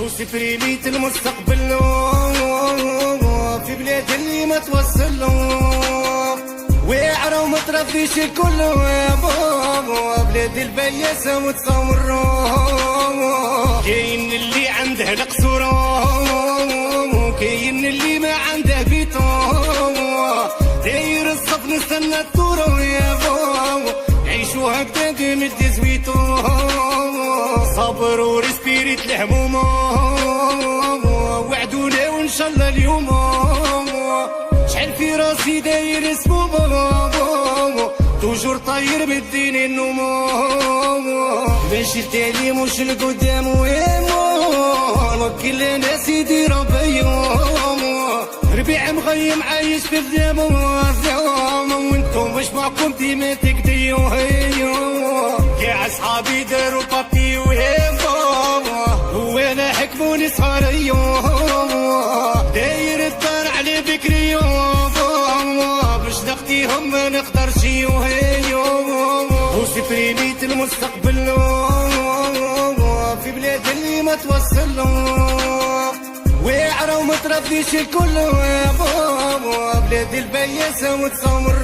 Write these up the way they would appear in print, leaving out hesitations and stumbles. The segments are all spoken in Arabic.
وسفريميت المستقبل في بلاد اللي ما توصل واعرة وما ترفيش الكل يا بابا بلاد البياسة وتصور كاين اللي عنده القصورة كاين اللي ما عنده بيتو داير الصف نستنى الدورة يا بابا عيشو هكذا قيمة زويتو صبر وريسبيريت الهموم وعدونا وان شاء الله اليوم شحال في راسي داير اسمو توجور طاير بالدين النوم ماشي التالي مش القدام وكل انا سيدي ربي ربيع مغيم عايش في الدم وانتم مش معكم ديما تقديو يا اصحابي داروا بابي وانا حكموني صغاريو داير الدار على بكريو باش نقضيهم ما نقدرش وسفريميت المستقبل في بلاد اللي ما توصل واعرة وما ترفيش الكل يا بابا بلاد البياسة وتصور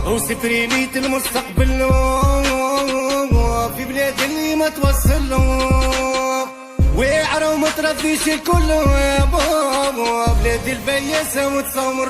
وسفريميت المستقبل في بلاد اللي ما توصل واعرة وما ترفيش الكل يا بابا بلاد البياسة وتصور